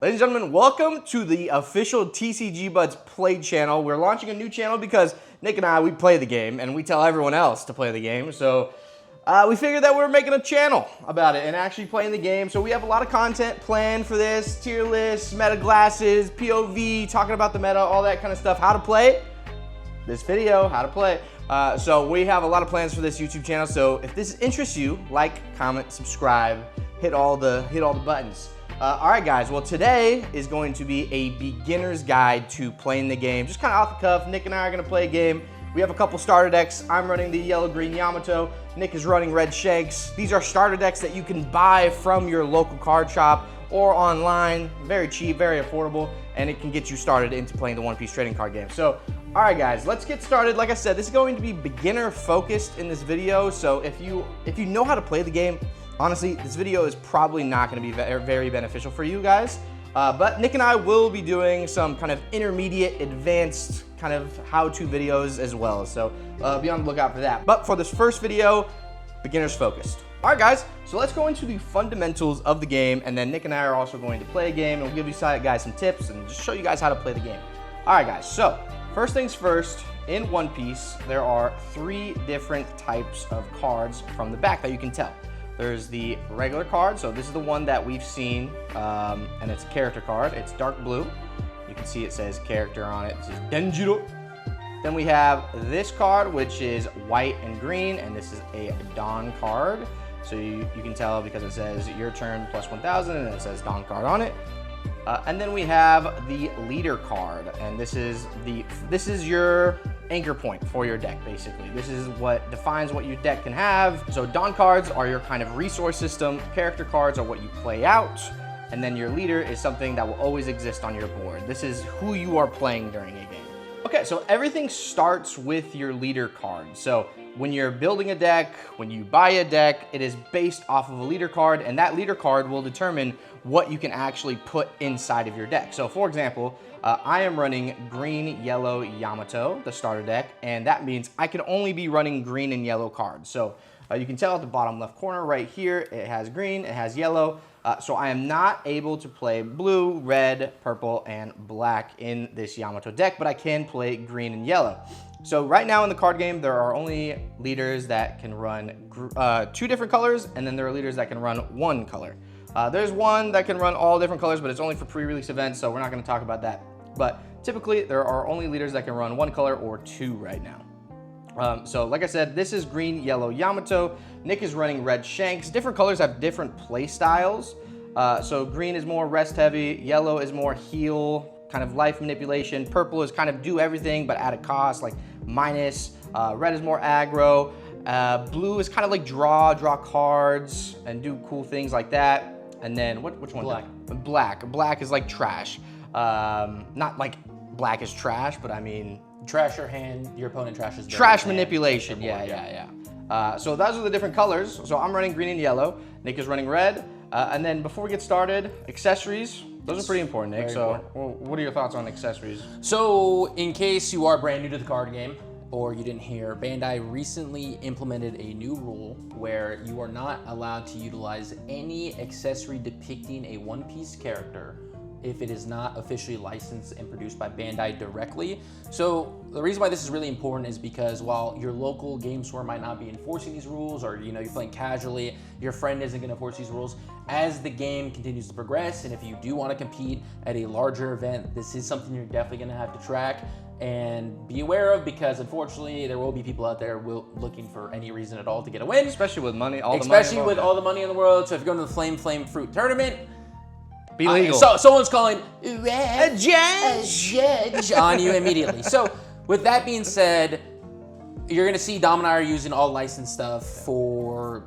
Ladies and gentlemen, welcome to the official TCG BBuds Play channel. We're launching a new channel because Nick and I, we play the game and we tell everyone else to play the game. So we figured that we're making a channel about it and actually playing the game. So we have a lot of content planned for this, tier lists, meta glasses, POV, talking about the meta, all that kind of stuff, how to play. This video, how to play. So we have a lot of plans for this YouTube channel. So if this interests you, like, comment, subscribe, hit all the buttons. All right, guys, well, today is going to be a beginner's guide to playing the game. Just kind of off the cuff, Nick and I are gonna play a game. We have a couple starter decks. I'm running the yellow-green Yamato. Nick is running red Shanks. These are starter decks that you can buy from your local card shop or online. Very cheap, very affordable, and it can get you started into playing the one-piece trading card game. So, all right, guys, let's get started. Like I said, this is going to be beginner-focused in this video, so if you know how to play the game, honestly, this video is probably not going to be very beneficial for you guys, but Nick and I will be doing some kind of intermediate, advanced kind of how-to videos as well, so be on the lookout for that. But for this first video, beginners focused. All right, guys, so let's go into the fundamentals of the game, and then Nick and I are also going to play a game, and we'll give you guys some tips and just show you guys how to play the game. All right, guys, so first things first, in One Piece, there are 3 different types of cards from the back that you can tell. There's the regular card, so this is the one that we've seen, and it's a character card. It's dark blue. You can see it says character on it. It says Denjiro. Then we have this card, which is white and green, and this is a Dawn card. So you can tell because it says your turn plus 1,000, and it says Dawn card on it. And then we have the leader card, and this is your anchor point for your deck, basically. This is what defines what your deck can have. So Dawn cards are your kind of resource system, character cards are what you play out, and then your leader is something that will always exist on your board. This is who you are playing during a game. Okay, so everything starts with your leader card. So when you're building a deck, when you buy a deck, it is based off of a leader card, and that leader card will determine what you can actually put inside of your deck. So for example, I am running green, yellow Yamato, the starter deck, and that means I can only be running green and yellow cards. So you can tell at the bottom left corner right here, it has green, it has yellow. So I am not able to play blue, red, purple, and black in this Yamato deck, but I can play green and yellow. So right now in the card game, there are only leaders that can run 2 different colors, and then there are leaders that can run 1 color. There's one that can run all different colors, but it's only for pre-release events, so we're not going to talk about that. But typically, there are only leaders that can run 1 color or 2 right now. So like I said, this is green, yellow Yamato. Nick is running red Shanks. Different colors have different play styles. So green is more rest heavy, yellow is more heal, kind of life manipulation. Purple is kind of do everything, but at a cost, like minus. Red is more aggro. Blue is kind of like draw cards and do cool things like that. And then which one? Black. Black is like trash. Not like black is trash, but I mean trash your hand, your opponent trashes trash manipulation. Yeah. So those are the different colors. So I'm running green and yellow. Nick is running red. And then before we get started, accessories. Those are pretty important, Nick. Well, what are your thoughts on accessories? So in case you are brand new to the card game, or you didn't hear, Bandai recently implemented a new rule where you are not allowed to utilize any accessory depicting a One Piece character if it is not officially licensed and produced by Bandai directly. So the reason why this is really important is because while your local game store might not be enforcing these rules, or you're playing casually, your friend isn't gonna enforce these rules, as the game continues to progress, and if you do wanna compete at a larger event, this is something you're definitely gonna have to track and be aware of, because unfortunately there will be people out there looking for any reason at all to get a win. Especially with money, all the money in the world. So if you're going to the Flame Fruit tournament, be legal. So someone's calling a judge on you immediately. So with that being said, you're gonna see Dom and I are using all licensed stuff for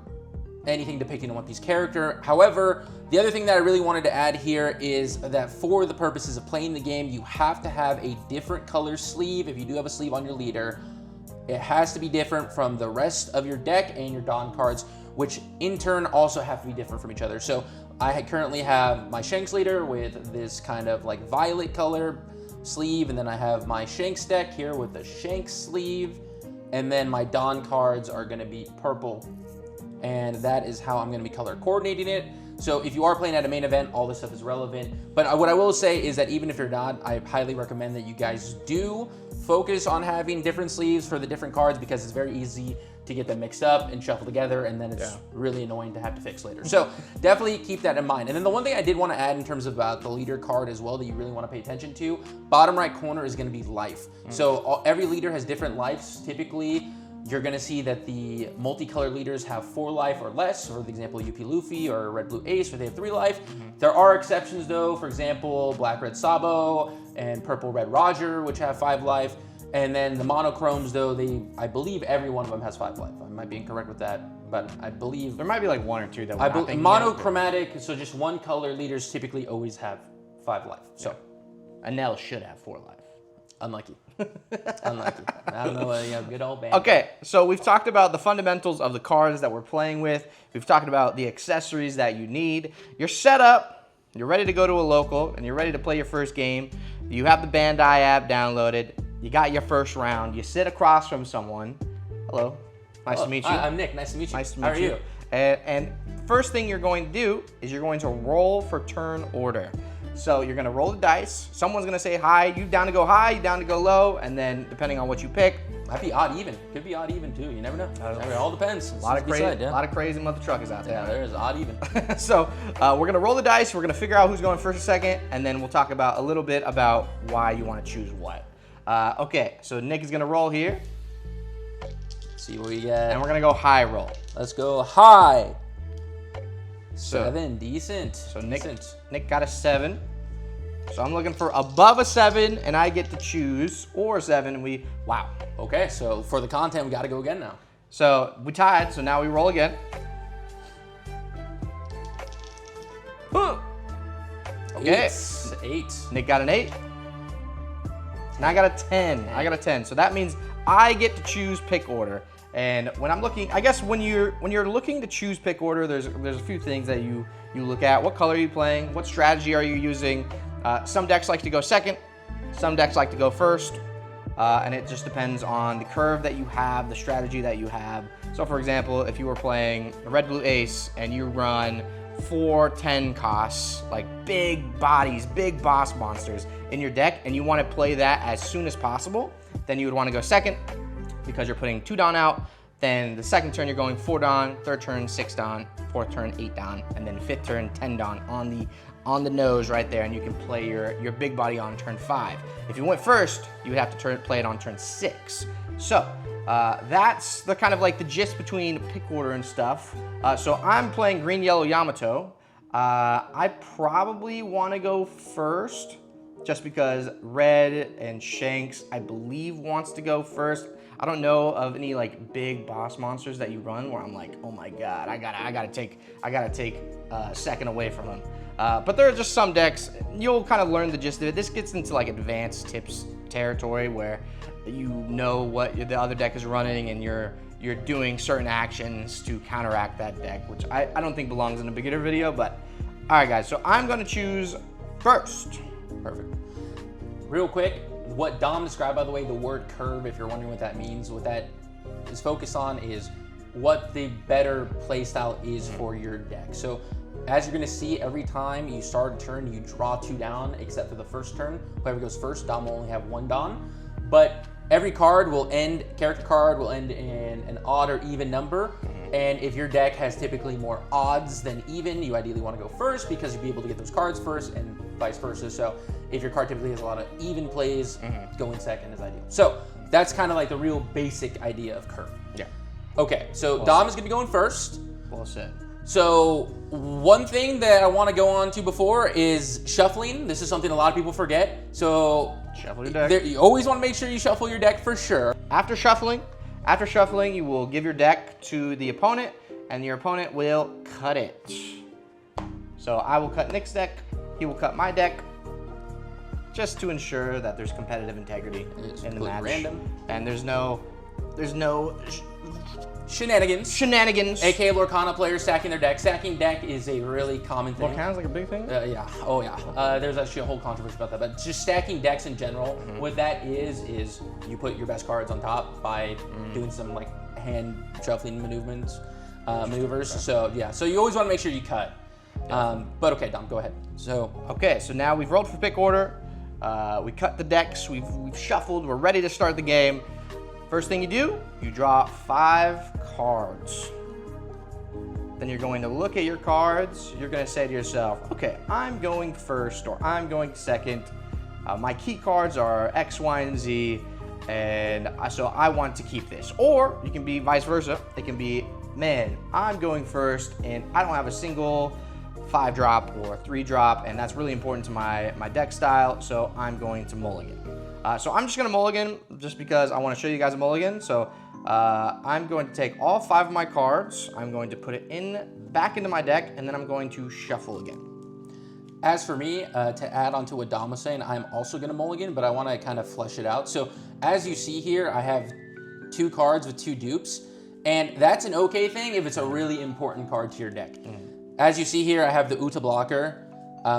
anything depicting a One Piece character. However, the other thing that I really wanted to add here is that for the purposes of playing the game, you have to have a different color sleeve. If you do have a sleeve on your leader, it has to be different from the rest of your deck and your Dawn cards, which in turn also have to be different from each other. So I currently have my Shanks leader with this kind of like violet color sleeve, and then I have my Shanks deck here with the Shanks sleeve, and then my Dawn cards are gonna be purple, and that is how I'm gonna be color coordinating it. So if you are playing at a main event, all this stuff is relevant. But what I will say is that even if you're not, I highly recommend that you guys do focus on having different sleeves for the different cards, because it's very easy to get them mixed up and shuffle together, and then it's really annoying to have to fix later. So definitely keep that in mind. And then the one thing I did want to add in terms of the leader card as well that you really want to pay attention to, bottom right corner is going to be life. So every leader has different lives. Typically, you're going to see that the multicolored leaders have 4 life or less. For example, UP Luffy or Red Blue Ace, where they have 3 life. There are exceptions though. For example, Black Red Sabo and Purple Red Roger, which have 5 life. And then the monochromes, though, I believe every one of them has 5 life. I might be incorrect with that, but I believe there might be like 1 or 2 that we're not thinking monochromatic, so just one color leaders typically always have 5 life. So Anel should have 4 life. Unlucky. Unlucky. I don't know, good old band. Okay, so we've talked about the fundamentals of the cards that we're playing with. We've talked about the accessories that you need. You're set up, you're ready to go to a local, and you're ready to play your first game. You have the Bandai app downloaded. You got your first round. You sit across from someone. Hello. Nice to meet you. I'm Nick. Nice to meet you. Nice to meet How are you? And first thing you're going to do is you're going to roll for turn order. So you're going to roll the dice. Someone's going to say hi. You down to go high, you down to go low, and then depending on what you pick. Might be odd even. Could be odd even too. You never know. It all depends. A lot of crazy mother truckers out there. Yeah, there is odd even. So we're going to roll the dice. We're going to figure out who's going first or second, and then we'll talk about a little bit about why you want to choose what. Okay, so Nick is gonna roll here. See what we get. And we're gonna go high roll. Let's go high. So, 7, decent. So Nick got a 7. So I'm looking for above a 7, and I get to choose, or a 7, and wow. Okay, so for the content, we gotta go again now. So we tied, so now we roll again. Okay. 8. Nick got an 8. And I got a 10. I got a 10. So that means I get to choose pick order. And when I'm looking, I guess when you're looking to choose pick order, there's a few things that you look at. What color are you playing? What strategy are you using? Some decks like to go second. Some decks like to go first. And it just depends on the curve that you have, the strategy that you have. So for example, if you were playing a Red Blue Ace and you run 4-10 costs, like big bodies, big boss monsters in your deck, and you want to play that as soon as possible, then you would want to go second because you're putting 2 Don out. Then the second turn you're going 4 Don, third turn 6 Don, fourth turn 8 Don, and then fifth turn 10 Don on the nose right there, and you can play your big body on turn 5. If you went first, you would have to play it on turn 6. So that's the kind of like the gist between pick order and stuff. So I'm playing green, yellow Yamato. I probably want to go first just because red and Shanks, I believe, wants to go first. I don't know of any like big boss monsters that you run where I'm like, oh my god, I gotta take a second away from them. But there are just some decks, you'll kind of learn the gist of it. This gets into like advanced tips territory where you know what the other deck is running and you're doing certain actions to counteract that deck, which I don't think belongs in a beginner video, but all right guys, so I'm gonna choose first. Perfect. Real quick, what Dom described, by the way, the word curve, if you're wondering what that means, what that is focused on is what the better playstyle is for your deck. So as you're gonna see, every time you start a turn, you draw 2 down, except for the first turn. Whoever goes first, Dom will only have 1 Don. But every character card will end in an odd or even number. And if your deck has typically more odds than even, you ideally want to go first because you'll be able to get those cards first and vice versa. So if your card typically has a lot of even plays, going second is ideal. So that's kind of like the real basic idea of curve. Yeah. Okay, so Dom is going to be going first. Well said. So one thing that I want to go on to before is shuffling. This is something a lot of people forget. So shuffle your deck. You always want to make sure you shuffle your deck for sure. After shuffling, you will give your deck to the opponent, and your opponent will cut it. So I will cut Nick's deck, he will cut my deck, just to ensure that there's competitive integrity in the match. Random. And there's no Shenanigans. AKA Lorcana players stacking their deck. Stacking deck is a really common thing. Lorcana's like a big thing? Yeah. Oh, yeah. There's actually a whole controversy about that. But just stacking decks in general, what that is you put your best cards on top by doing some like hand shuffling maneuvers. So, yeah. So you always want to make sure you cut. But okay, Dom, go ahead. So Okay, so now we've rolled for pick order. We cut the decks. We've shuffled. We're ready to start the game. First thing you do, you draw 5 cards. Then you're going to look at your cards. You're going to say to yourself, okay, I'm going first or I'm going second. My key cards are X, Y, and Z, and so I want to keep this. Or you can be vice versa. It can be, man, I'm going first and I don't have a single 5-drop or 3-drop, and that's really important to my deck style, so I'm going to mulligan. So I'm just going to mulligan just because I want to show you guys a mulligan. So I'm going to take all 5 of my cards. I'm going to put it back into my deck, and then I'm going to shuffle again. as for me, to add on to what Dom was saying, I'm also going to mulligan, but I want to kind of flesh it out. So as you see here, I have 2 cards with 2 dupes, and that's an okay thing if it's a really important card to your deck. As you see here, I have the Uta blocker,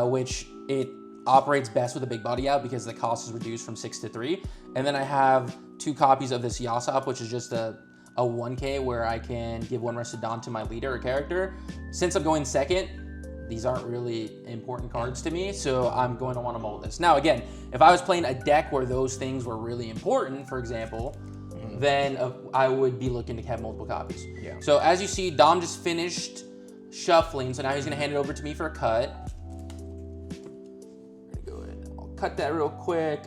which it operates best with a big body out because the cost is reduced from 6 to 3. And then I have 2 copies of this Yasop, which is just a 1K where I can give 1 rested Don to my leader or character. Since I'm going second, these aren't really important cards to me, so I'm going to want to mull this. Now again, if I was playing a deck where those things were really important, for example, then I would be looking to have multiple copies. Yeah. So as you see, Dom just finished shuffling, so now he's going to hand it over to me for a cut. I'll cut that real quick.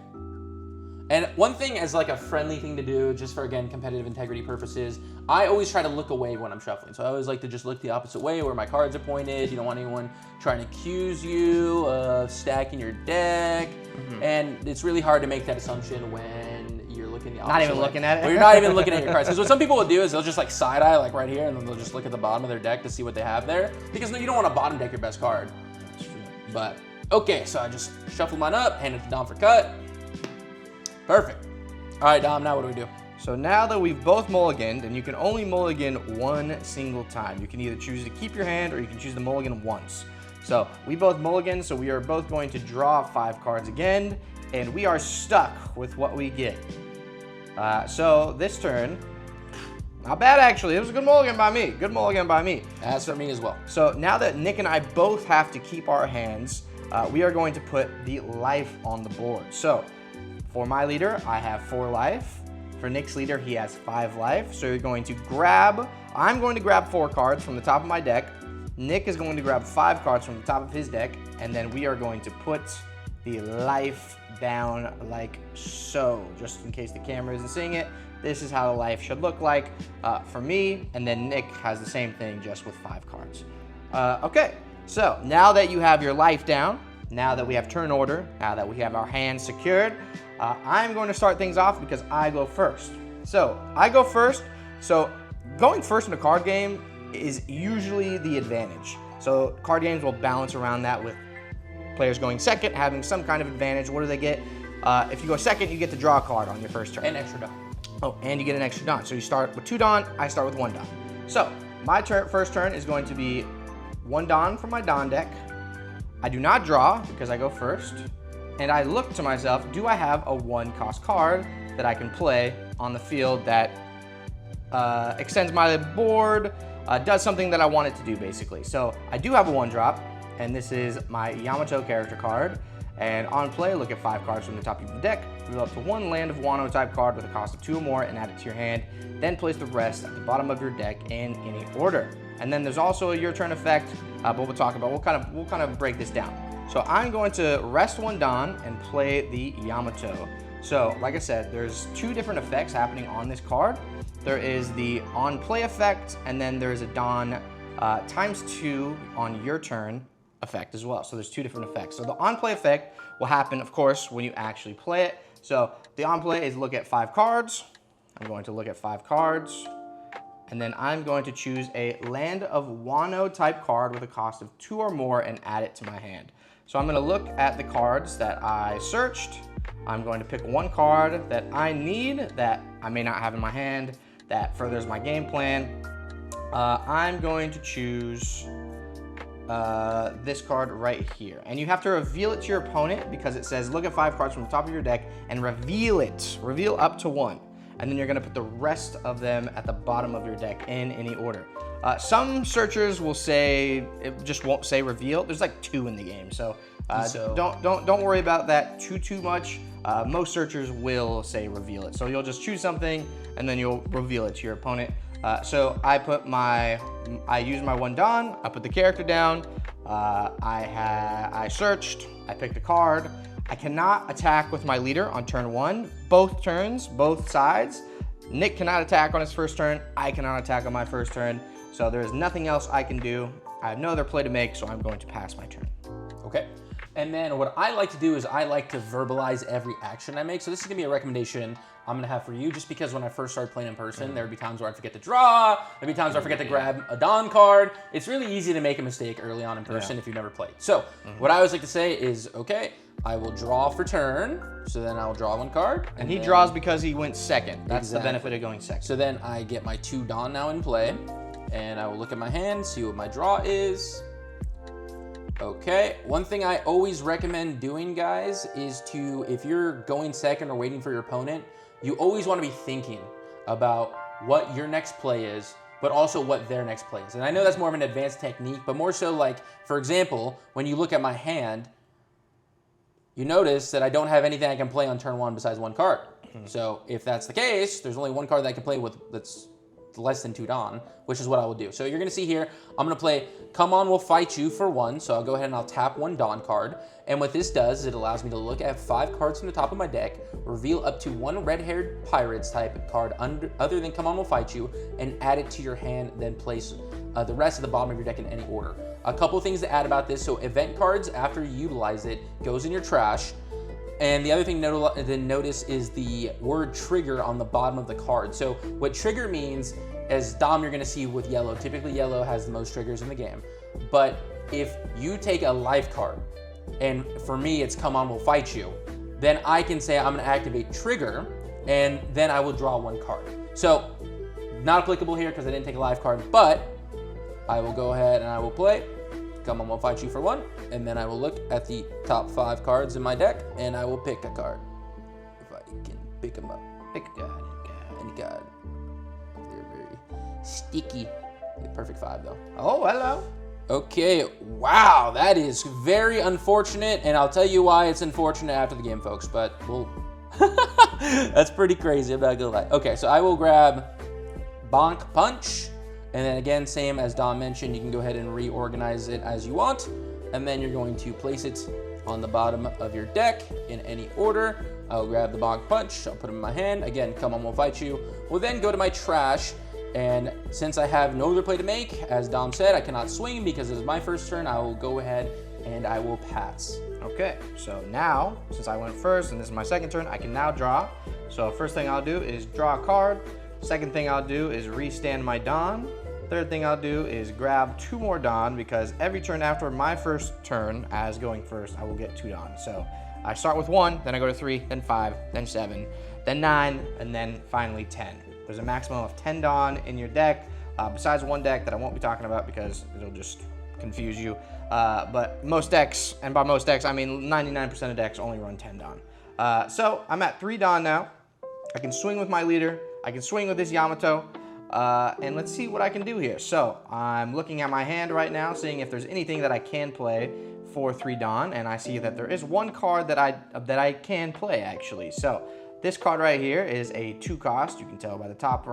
And one thing as like a friendly thing to do, just for, again, competitive integrity purposes, I always try to look away when I'm shuffling. So I always like to just look the opposite way where my cards are pointed. You don't want anyone trying to accuse you of stacking your deck. And it's really hard to make that assumption when you're looking the opposite Not even way. looking at it? Or you're not even looking at your cards. Because what some people will do is they'll just like side eye like right here, and then they'll just look at the bottom of their deck to see what they have there. Because you don't want to bottom deck your best card. But okay, so I just shuffled mine up, hand it to Dom for cut. Perfect. All right, Dom, now what do we do? So now that we've both mulliganed, and you can only mulligan 1 single time. You can either choose to keep your hand or you can choose to mulligan once. So we both mulligan, so we are both going to draw 5 cards again, and we are stuck with what we get. So this turn, not bad actually. It was a good mulligan by me. Good mulligan by me. As for me as well. So now that Nick and I both have to keep our hands, we are going to put the life on the board. So for my leader, I have 4 life. For Nick's leader, he has 5 life. So you're going to grab, I'm going to grab 4 cards from the top of my deck. Nick is going to grab 5 cards from the top of his deck. And then we are going to put the life down like so. Just in case the camera isn't seeing it, this is how the life should look like for me. And then Nick has the same thing, just with 5 cards. Okay, so now that you have your life down, now that we have turn order, now that we have our hands secured, I'm going to start things off because I go first. So I go first. So going first in a card game is usually the advantage. So card games will balance around that with players going second, having some kind of advantage. What do they get? If you go second, you get to draw a card on your first turn. And extra Don. Oh, and you get an extra Don. So you start with 2 Don, I start with 1 Don. So my first turn is going to be 1 Don from my Don deck. I do not draw because I go first. And I look to myself, do I have a 1-cost card that I can play on the field that extends my board, does something that I want it to do, basically. So I do have a 1-drop, and this is my Yamato character card. And on play, look at 5 cards from the top of the deck, move up to 1 land of Wano type card with a cost of 2 or more and add it to your hand. Then place the rest at the bottom of your deck in any order. And then there's also a your turn effect, but we'll talk about, we'll kind of break this down. So I'm going to rest 1 Don and play the Yamato. So like I said, there's 2 different effects happening on this card. There is the on play effect, and then there's a Don ×2 on your turn effect as well. So there's 2 different effects. So the on play effect will happen, of course, when you actually play it. So the on play is look at 5 cards. I'm going to look at 5 cards. And then I'm going to choose a Land of Wano type card with a cost of 2 or more and add it to my hand. So I'm going to look at the cards that I searched. I'm going to pick 1 card that I need that I may not have in my hand that furthers my game plan. I'm going to choose this card right here. And you have to reveal it to your opponent because it says look at 5 cards from the top of your deck and reveal it. Reveal up to 1. and then you're gonna put the rest of them at the bottom of your deck in any order. Some searchers will say, it just won't say reveal. There's like 2 in the game, so don't worry about that too much. Most searchers will say reveal it. So you'll just choose something and then you'll reveal it to your opponent. So I used my 1 Dawn, I put the character down, I searched, I picked a card. I cannot attack with my leader on turn 1, both turns, both sides. Nick cannot attack on his first turn, I cannot attack on my first turn. So there is nothing else I can do. I have no other play to make, so I'm going to pass my turn. Okay. And then what I like to do is I like to verbalize every action I make. So this is gonna be a recommendation I'm gonna have for you, just because when I first started playing in person, there would be times where I forget to draw, there'd be times where I forget to grab a Dawn card. It's really easy to make a mistake early on in person if you've never played. So what I always like to say is, okay, I will draw for turn, so then I'll draw 1 card. And he draws because he went second. That's the benefit of going second. So then I get my 2 Dawn now in play, and I will look at my hand, see what my draw is. Okay, one thing I always recommend doing, guys, is to, if you're going second or waiting for your opponent, you always want to be thinking about what your next play is, but also what their next play is. And I know that's more of an advanced technique, but more so like, for example, when you look at my hand, you notice that I don't have anything I can play on turn 1 besides 1 card. So if that's the case, there's only 1 card that I can play with that's less than 2 Dawn, which is what I will do. So you're gonna see here, I'm gonna play Come On, We'll Fight You for 1. So I'll go ahead and I'll tap 1 Dawn card. And what this does is it allows me to look at 5 cards from the top of my deck, reveal up to 1 red-haired pirates type card other than Come On, We'll Fight You, and add it to your hand, then place the rest at the bottom of your deck in any order. A couple things to add about this. So event cards, after you utilize it, goes in your trash. And the other thing to notice is the word trigger on the bottom of the card. So what trigger means, as Dom, you're gonna see with yellow, typically yellow has the most triggers in the game. But if you take a life card, and for me it's Come On, We'll Fight You, then I can say I'm gonna activate trigger, and then I will draw 1 card. So not applicable here because I didn't take a life card, but I will go ahead and I will play Come On, We'll Fight You for 1, and then I will look at the top 5 cards in my deck, and I will pick a card. If I can pick them up. Pick a card. Any card. They're very sticky. Okay, perfect 5 though. Oh, hello. Okay, wow, that is very unfortunate, and I'll tell you why it's unfortunate after the game, folks, but we'll... That's pretty crazy, I'm not gonna lie. Okay, so I will grab Bonk Punch. And then again, same as Dom mentioned, you can go ahead and reorganize it as you want. And then you're going to place it on the bottom of your deck in any order. I'll grab the Bonk Punch, I'll put it in my hand. Again, Come On, We'll Fight You. We'll then go to my trash. And since I have no other play to make, as Dom said, I cannot swing because it is my first turn. I will go ahead and I will pass. Okay, so now, since I went first and this is my second turn, I can now draw. So first thing I'll do is draw a card. Second thing I'll do is restand my Dawn. Third thing I'll do is grab 2 more Dawn, because every turn after my first turn as going first, I will get 2 Dawn. So I start with 1, then I go to 3, then 5, then 7, then 9, and then finally 10. There's a maximum of 10 Dawn in your deck, besides 1 deck that I won't be talking about because it'll just confuse you. But most decks, and by most decks I mean 99% of decks, only run 10 Dawn. So I'm at 3 Dawn now. I can swing with my leader. I can swing with this Yamato. And let's see what I can do here. So I'm looking at my hand right now, seeing if there's anything that I can play for 3 Dawn, and I see that there is 1 card that I can play actually. So this card right here is a 2 cost. You can tell by the top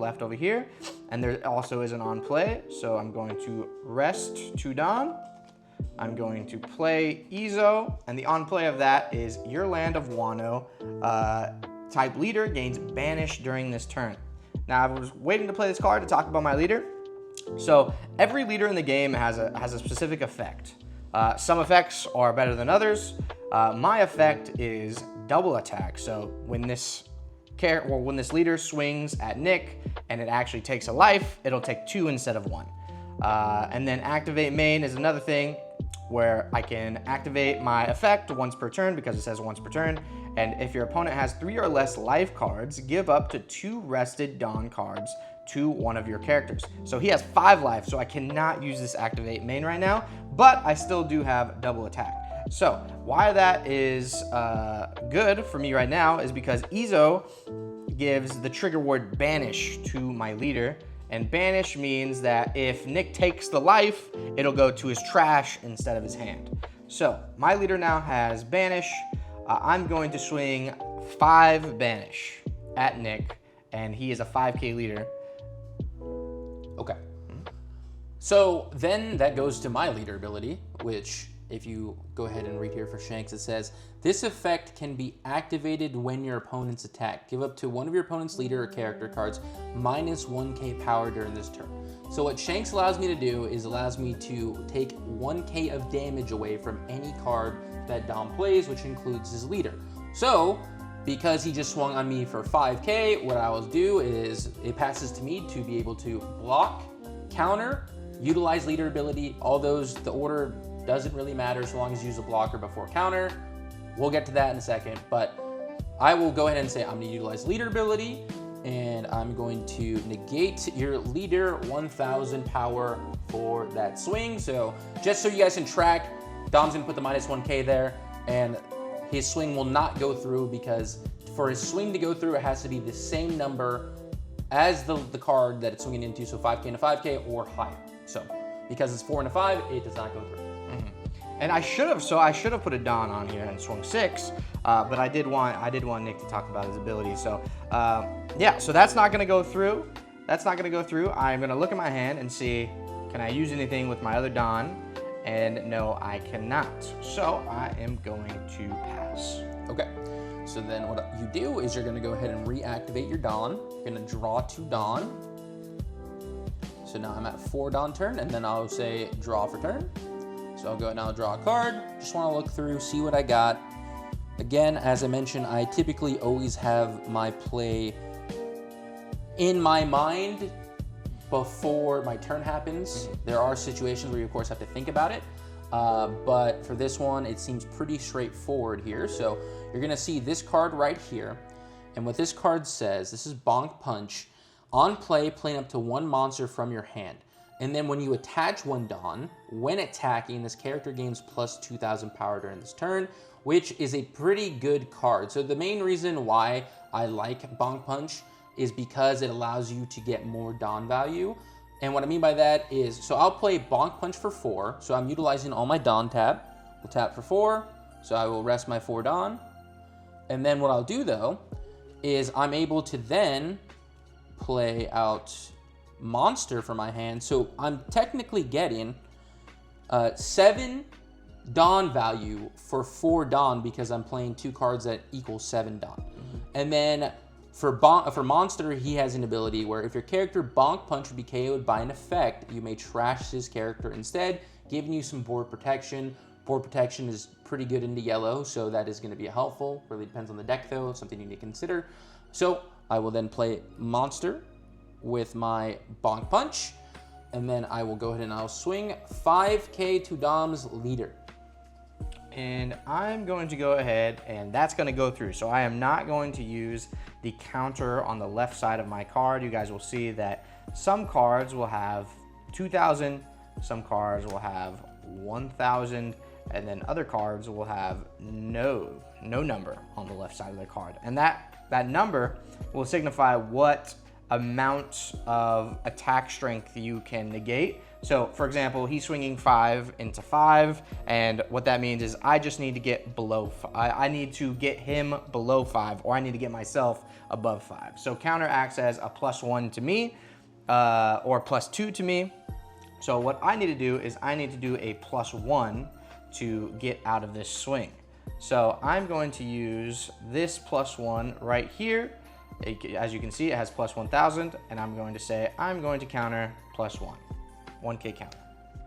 left over here, and there also is an on play. So I'm going to rest 2 Dawn. I'm going to play Izo, and the on play of that is your land of Wano type leader gains banish during this turn. Now, I was waiting to play this card to talk about my leader. So every leader in the game has a specific effect. Some effects are better than others. My effect is double attack. So when this leader swings at Nick and it actually takes a life, it'll take 2 instead of 1. And then activate main is another thing where I can activate my effect once per turn because it says once per turn. And if your opponent has 3 or less life cards, give up to 2 rested Dawn cards to one of your characters. So he has 5 life, so I cannot use this activate main right now, but I still do have double attack. So why that is good for me right now is because Izo gives the trigger word banish to my leader. And banish means that if Nick takes the life, it'll go to his trash instead of his hand. So my leader now has banish. I'm going to swing 5 banish at Nick, and he is a 5K leader. Okay. So then that goes to my leader ability, which if you go ahead and read here for Shanks, it says, this effect can be activated when your opponent's attack. Give up to one of your opponent's leader or character cards minus 1k power during this turn. So what Shanks allows me to do is allows me to take 1k of damage away from any card that Dom plays, which includes his leader. So because he just swung on me for 5k, what I will do is it passes to me to be able to block, counter, utilize leader ability. All those, the order doesn't really matter so long as you use a blocker before counter. We'll get to that in a second, but I will go ahead and say I'm going to utilize leader ability, and I'm going to negate your leader 1000 power for that swing. So just so you guys can track, Dom's going to put the minus 1k there, and his swing will not go through because for his swing to go through, it has to be the same number as the card that it's swinging into, so 5k and a 5k or higher. So because it's 4 and a 5, it does not go through. And I should have put a Don on here and swung 6, but I did want Nick to talk about his ability. So yeah, so that's not gonna go through. That's not gonna go through. I'm gonna look at my hand and see, can I use anything with my other Don? And no, I cannot. So I am going to pass. Okay. So then what you do is you're gonna go ahead and reactivate your Don. You're gonna draw 2 Don. So now I'm at 4 Don turn, and then I'll say draw for turn. So I'll go ahead and I'll draw a card. Just want to look through, see what I got. Again, as I mentioned, I typically always have my play in my mind before my turn happens. There are situations where you, of course, have to think about it. But for this one, it seems pretty straightforward here. So you're going to see this card right here. And what this card says, this is Bonk Punch. On play, playing up to 1 monster from your hand. And then when you attach 1 Don, when attacking, this character gains plus 2000 power during this turn, which is a pretty good card. So the main reason why I like Bonk Punch is because it allows you to get more Don value. And what I mean by that is, so I'll play Bonk Punch for 4. So I'm utilizing all my Don tab. We'll tap for 4. So I will rest my 4 Don. And then what I'll do though, is I'm able to then play out monster for my hand. So I'm technically getting 7 Don value for 4 Don because I'm playing 2 cards that equal 7 Don. And then for monster, he has an ability where if your character Bonk Punch would be KO'd by an effect, you may trash his character instead, giving you some board protection. Board protection is pretty good into yellow, so that is going to be helpful. Really depends on the deck though, something you need to consider. So I will then play monster with my Bonk Punch, and then I will go ahead and I'll swing 5k to Dom's leader. And I'm going to go ahead, and that's going to go through. So I am not going to use the counter on the left side of my card. You guys will see that some cards will have 2,000, some cards will have 1,000, and then other cards will have no number on the left side of their card. And that number will signify what amount of attack strength you can negate. So for example, he's swinging 5 into 5, and what that means is I just need to get below, I need to get him below 5, or I need to get myself above 5. So counter acts as a +1 to me, or +2 to me. So what I need to do is I need to do a +1 to get out of this swing. So I'm going to use this +1 right here. As you can see, it has +1000, and I'm going to say I'm going to counter +1, 1k counter.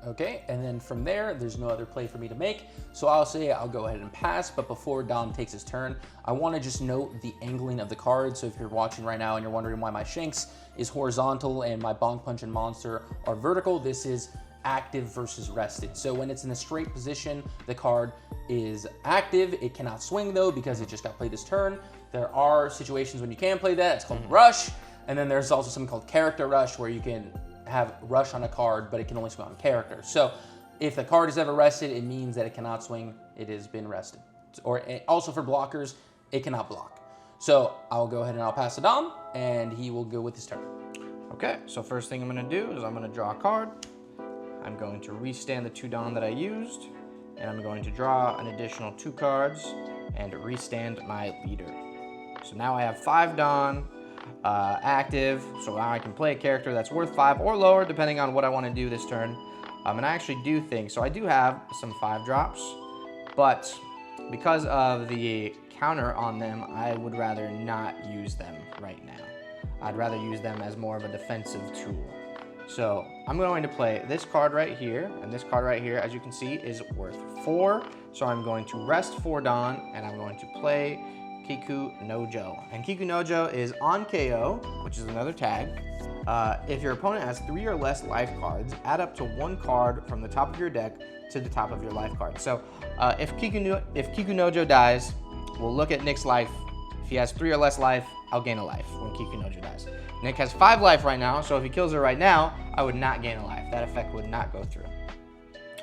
Okay, and then from there, there's no other play for me to make. So I'll say I'll go ahead and pass, but before Dom takes his turn, I want to just note the angling of the card. So if you're watching right now and you're wondering why my Shanks is horizontal and my Bonk Punch and Monster are vertical, this is active versus rested. So when it's in a straight position, the card is active. It cannot swing though because it just got played this turn. There are situations when you can play that. It's called rush. And then there's also something called character rush where you can have rush on a card, but it can only swing on character. So if the card is ever rested, it means that it cannot swing. It has been rested. Or also for blockers, it cannot block. So I'll go ahead and I'll pass to Dom, and he will go with his turn. Okay, so first thing I'm gonna do is I'm gonna draw a card. I'm going to restand the 2 Dawn that I used, and I'm going to draw an additional 2 cards and restand my leader. So now I have 5 Dawn active, so now I can play a character that's worth 5 or lower, depending on what I want to do this turn. And I actually do think, so I do have some 5 drops, but because of the counter on them, I would rather not use them right now. I'd rather use them as more of a defensive tool. So I'm going to play this card right here, and this card right here, as you can see, is worth 4. So I'm going to rest 4 Dawn, and I'm going to play Kiku no Jo. And Kiku no Jo is on KO, which is another tag. If your opponent has 3 or less life cards, add up to 1 card from the top of your deck to the top of your life card. So if Kiku no Jo dies, we'll look at Nick's life. If he has 3 or less life, I'll gain a life when Kiku no Jo dies. Nick has 5 life right now, so if he kills her right now, I would not gain a life. That effect would not go through.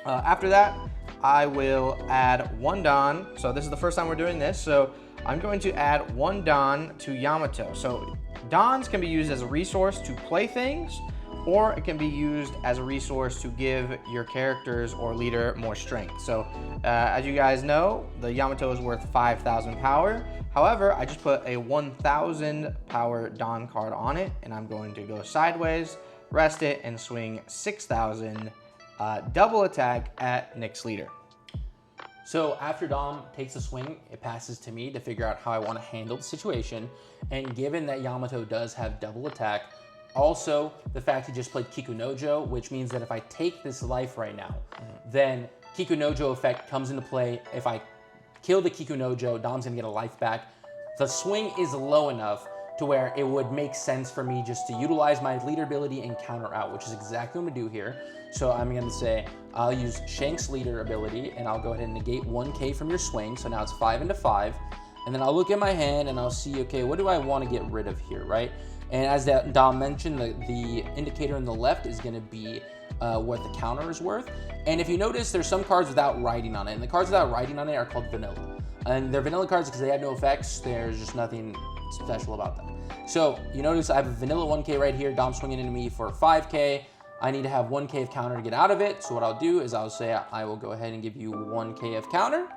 After that, I will add 1 Dawn. So this is the first time we're doing this, so I'm going to add 1 Dawn to Yamato. So Dawns can be used as a resource to play things, or it can be used as a resource to give your characters or leader more strength. So as you guys know, the Yamato is worth 5,000 power. However, I just put a 1,000 power Dawn card on it, and I'm going to go sideways, rest it, and swing 6,000 double attack at Nick's leader. So after Dom takes a swing, it passes to me to figure out how I want to handle the situation. And given that Yamato does have double attack, also the fact he just played Kiku no Jo, which means that if I take this life right now, then Kiku no Jo effect comes into play. If I kill the Kiku no Jo, Dom's gonna get a life back. The swing is low enough to where it would make sense for me just to utilize my leader ability and counter out, which is exactly what I'm gonna do here. So I'm gonna say, I'll use Shank's leader ability, and I'll go ahead and negate 1k from your swing. So now it's 5 into 5. And then I'll look at my hand and I'll see, okay, what do I want to get rid of here, right? And as that Dom mentioned, the indicator on the left is gonna be what the counter is worth. And if you notice, there's some cards without writing on it, and the cards without writing on it are called vanilla. And they're vanilla cards because they have no effects. There's just nothing special about them. So you notice I have a vanilla 1k right here. Dom swinging into me for 5k. I need to have 1k of counter to get out of it. So what I'll do is I'll say I will go ahead and give you 1k of counter.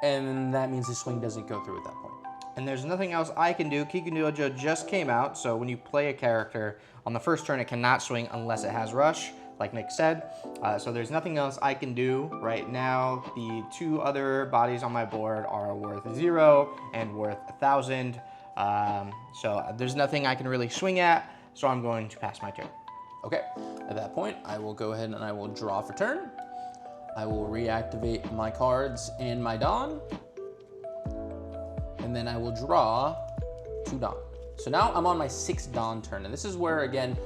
And that means the swing doesn't go through at that point. And there's nothing else I can do. Kiku no Jo just came out, so when you play a character, on the first turn it cannot swing unless it has rush, like Nick said. So there's nothing else I can do right now. The 2 other bodies on my board are worth 0 and worth 1,000. So there's nothing I can really swing at, so I'm going to pass my turn. Okay, at that point, I will go ahead and I will draw for turn. I will reactivate my cards and my Dawn. And then I will draw 2 Dawn. So now I'm on my 6th Dawn turn. And this is where, again,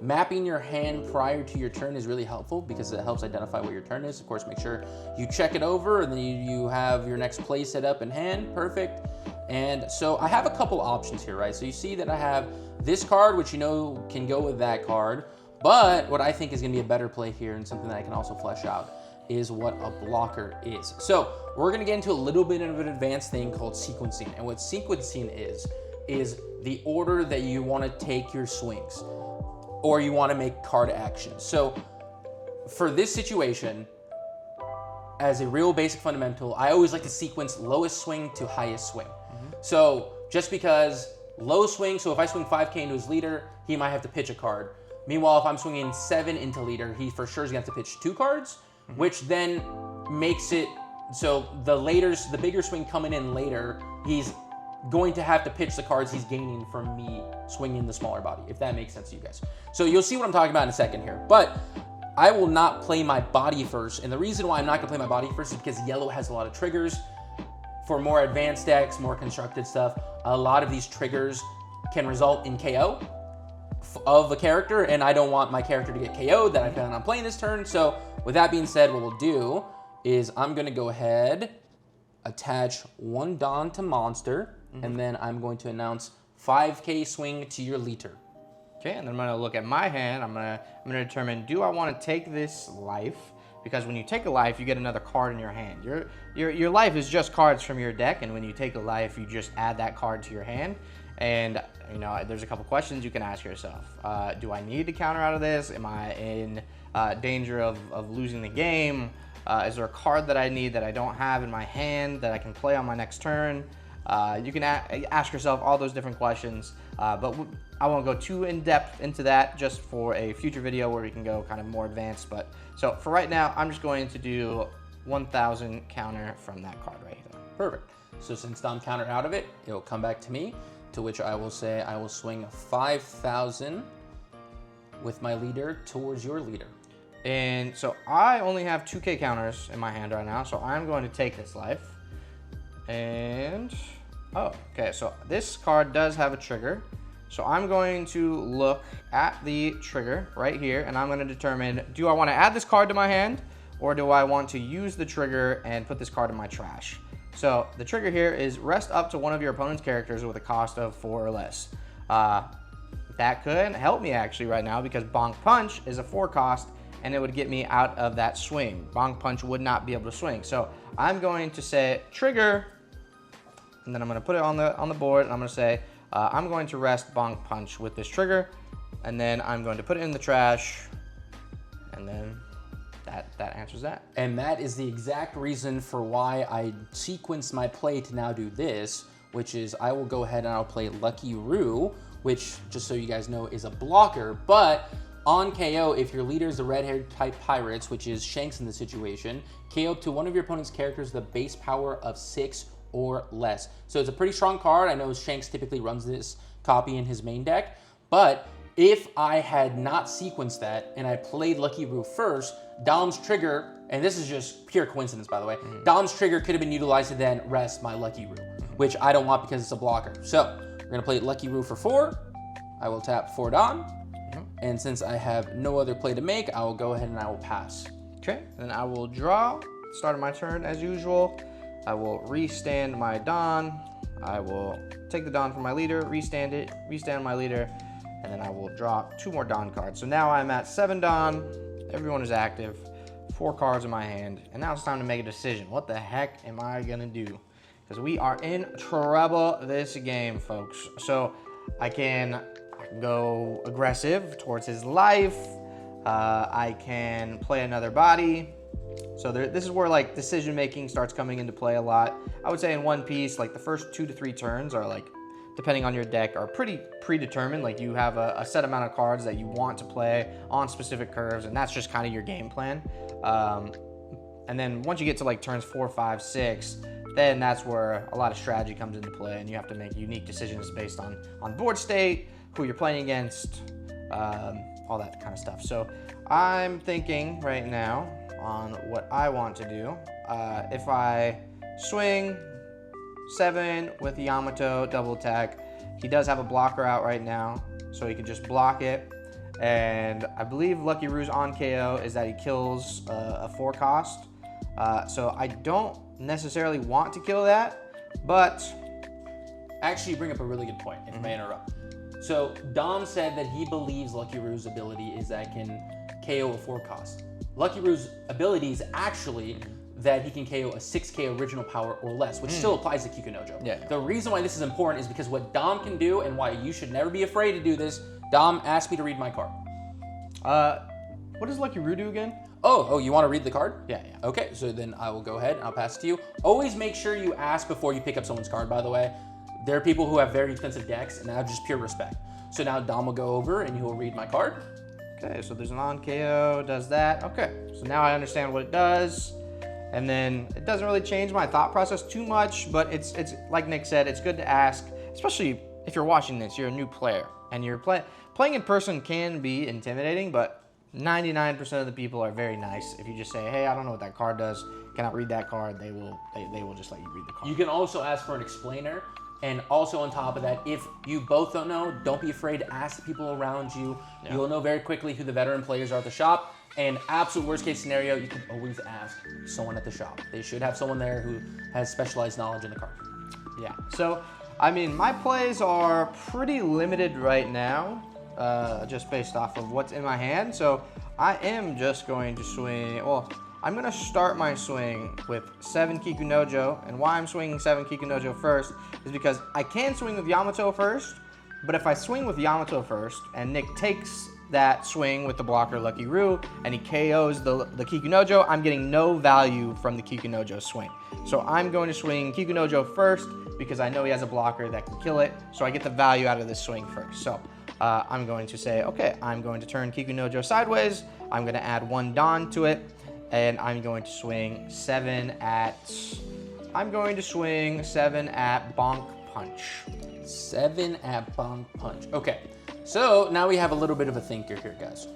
mapping your hand prior to your turn is really helpful because it helps identify what your turn is. Of course, make sure you check it over and then you have your next play set up in hand. Perfect. And so I have a couple options here, right? So you see that I have this card, which you know can go with that card. But what I think is going to be a better play here and something that I can also flesh out is what a blocker is. So we're going to get into a little bit of an advanced thing called sequencing. And what sequencing is the order that you want to take your swings or you want to make card actions. So for this situation, as a real basic fundamental, I always like to sequence lowest swing to highest swing. So just because low swing, so if I swing 5k into his leader, he might have to pitch a card. Meanwhile, if I'm swinging 7 into leader, he for sure is gonna have to pitch 2 cards, which then makes it so the bigger swing coming in later, he's going to have to pitch the cards he's gaining from me swinging the smaller body, if that makes sense to you guys. So you'll see what I'm talking about in a second here. But I will not play my body first. And the reason why I'm not gonna play my body first is because yellow has a lot of triggers. For more advanced decks, more constructed stuff, a lot of these triggers can result in KO of a character, and I don't want my character to get KO'd that I plan on playing this turn. So with that being said, what we'll do is I'm gonna go ahead, attach 1 Dawn to monster, and then I'm going to announce 5k swing to your leader. Okay, and then I'm gonna look at my hand. I'm gonna determine, do I want to take this life because when you take a life, you get another card in your hand. Your life is just cards from your deck, and when you take a life, you just add that card to your hand. And you know, there's a couple questions you can ask yourself. Do I need to counter out of this? Am I in danger of losing the game? Is there a card that I need that I don't have in my hand that I can play on my next turn? You can ask yourself all those different questions, but I won't go too in depth into that, just for a future video where we can go kind of more advanced. But so for right now, I'm just going to do 1,000 counter from that card right here. Perfect. So since Dom countered out of it, it'll come back to me, to which I will say I will swing 5,000 with my leader towards your leader. And so I only have 2k counters in my hand right now, so I'm going to take this life. And, oh, okay, so this card does have a trigger. So I'm going to look at the trigger right here, and I'm going to determine, do I want to add this card to my hand, or do I want to use the trigger and put this card in my trash? So the trigger here is rest up to one of your opponent's characters with a cost of 4 or less. That could help me actually right now, because Bonk Punch is a 4 cost, and it would get me out of that swing. Bonk Punch would not be able to swing. So I'm going to say trigger, and then I'm going to put it on the board, and I'm going to say I'm going to rest Bonk Punch with this trigger, and then I'm going to put it in the trash, and then that answers that. And that is the exact reason for why I sequenced my play to now do this, which is I will go ahead and I'll play Lucky Roo, which, just so you guys know, is a blocker, but on KO, if your leader is the red-haired type pirates, which is Shanks in the situation, KO up to one of your opponent's characters the base power of 6 or less. So it's a pretty strong card. I know Shanks typically runs this copy in his main deck, but if I had not sequenced that and I played Lucky Roo first, Dom's trigger, and this is just pure coincidence by the way, Dom's trigger could have been utilized to then rest my Lucky Roo, which I don't want because it's a blocker. So we're gonna play Lucky Roo for 4. I will tap for Dom. And since I have no other play to make, I will go ahead and I will pass. Okay, then I will draw, start of my turn as usual. I will restand my Don. I will take the Don from my leader, restand it, restand my leader, and then I will draw 2 more Don cards. So now I'm at 7 Don, everyone is active, 4 cards in my hand, and now it's time to make a decision. What the heck am I gonna do? Because we are in trouble this game, folks. So I can go aggressive towards his life. I can play another body. So this is where like decision making starts coming into play a lot. I would say in One Piece, like the first 2 to 3 turns are like, depending on your deck, are pretty predetermined. Like you have a set amount of cards that you want to play on specific curves, and that's just kind of your game plan. And then once you get to like turns 4, 5, 6, then that's where a lot of strategy comes into play, and you have to make unique decisions based on board state, who you're playing against, all that kind of stuff. So I'm thinking right now on what I want to do. If I swing 7 with Yamato double attack, he does have a blocker out right now, so he can just block it. And I believe Lucky Roo's on KO is that he kills a 4 cost. So I don't necessarily want to kill that, but actually you bring up a really good point, if I may interrupt. So Dom said that he believes Lucky Roo's ability is that it can KO a 4 cost. Lucky Roo's ability is actually that he can KO a 6k original power or less, which still applies to Kikunojo. Yeah. The reason why this is important is because what Dom can do, and why you should never be afraid to do this, Dom asked me to read my card. What does Lucky Roo do again? Oh, you want to read the card? Yeah. Okay, so then I will go ahead and I'll pass it to you. Always make sure you ask before you pick up someone's card, by the way. There are people who have very expensive decks, and I have just pure respect. So now Dom will go over and he will read my card. Okay, so there's an on KO, does that. Okay, so now I understand what it does. And then it doesn't really change my thought process too much, but it's like Nick said, it's good to ask, especially if you're watching this, you're a new player, and you're playing in person can be intimidating, but 99% of the people are very nice. If you just say, hey, I don't know what that card does, cannot read that card, they will just let you read the card. You can also ask for an explainer. And also on top of that, if you both don't know, don't be afraid to ask the people around you. Yeah. You'll know very quickly who the veteran players are at the shop. And absolute worst case scenario, you can always ask someone at the shop. They should have someone there who has specialized knowledge in the card. Yeah, so I mean, my plays are pretty limited right now, just based off of what's in my hand. So I am just going to swing, well, I'm gonna start my swing with 7 Kikunojo, and why I'm swinging 7 Kikunojo first is because I can swing with Yamato first, but if I swing with Yamato first and Nick takes that swing with the blocker Lucky Roo and he KOs the Kikunojo, I'm getting no value from the Kikunojo swing. So I'm going to swing Kikunojo first because I know he has a blocker that can kill it, so I get the value out of this swing first. So I'm going to say, okay, I'm going to turn Kikunojo sideways, I'm going to add 1 Don to it, and I'm going to swing 7 at Bonk Punch. 7 at Bonk Punch. Okay, so now we have a little bit of a thinker here, guys.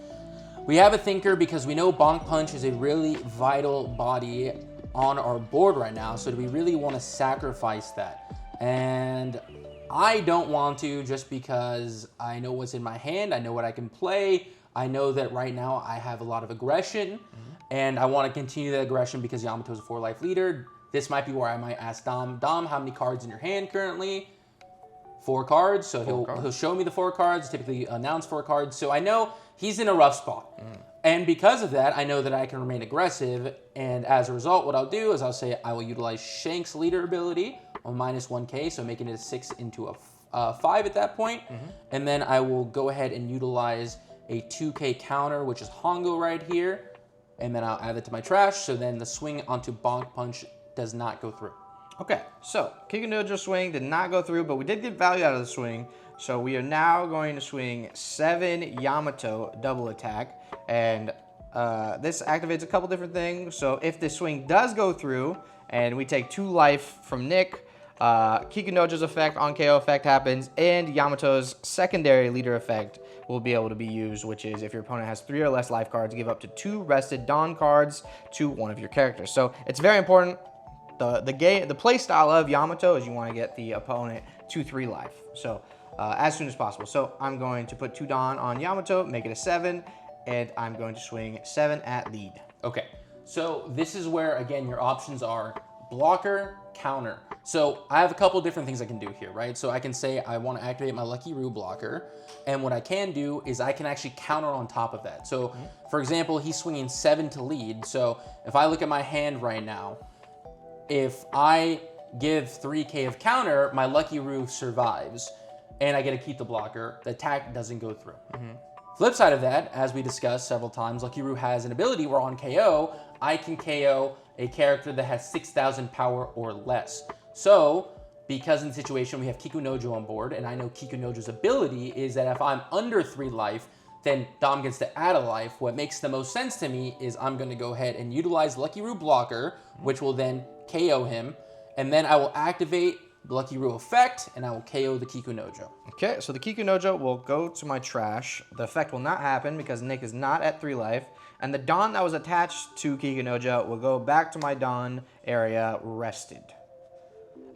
We have a thinker because we know Bonk Punch is a really vital body on our board right now, so do we really want to sacrifice that? And I don't want to, just because I know what's in my hand, I know what I can play, I know that right now I have a lot of aggression, and I want to continue that aggression because Yamato's a 4-life leader. This might be where I might ask Dom, how many cards in your hand currently? 4 cards, so he'll show me the 4 cards, typically announce 4 cards, so I know he's in a rough spot. And because of that, I know that I can remain aggressive, and as a result, what I'll do is I'll say I will utilize Shank's leader ability on -1k, so making it a 6 into a 5 at that point, and then I will go ahead and utilize a 2k counter, which is Hongo right here, and then I'll add it to my trash, so then the swing onto Bonk Punch does not go through. Okay, so Kikunojo swing did not go through, but we did get value out of the swing. So we are now going to swing 7 Yamato double attack, and this activates a couple different things. So if this swing does go through, and we take 2 life from Nick, Kikunojo's effect on KO effect happens, and Yamato's secondary leader effect will be able to be used, which is if your opponent has 3 or less life cards, give up to 2 rested Dawn cards to one of your characters. So it's very important. The play style of Yamato is you want to get the opponent to 3 life, so as soon as possible. So I'm going to put 2 Dawn on Yamato, make it a 7, and I'm going to swing 7 at lead. Okay, so this is where, again, your options are blocker, counter. So I have a couple different things I can do here, right? So I can say I want to activate my Lucky Roo blocker, and what I can do is I can actually counter on top of that. So, for example, he's swinging 7 to lead, so if I look at my hand right now, if I give 3k of counter, my Lucky Roo survives, and I get to keep the blocker. The attack doesn't go through. Flip side of that, as we discussed several times, Lucky Roo has an ability where on KO, I can KO a character that has 6,000 power or less. So, because in the situation we have Kikunojo on board, and I know Kikunojo's ability is that if I'm under 3 life, then Dom gets to add a life. What makes the most sense to me is I'm going to go ahead and utilize Lucky Roo blocker, which will then KO him, and then I will activate the Lucky Roo effect, and I will KO the Kikunojo. Okay, so the Kikunojo will go to my trash. The effect will not happen because Nick is not at 3 life, and the Dawn that was attached to Kikunojo will go back to my Dawn area rested.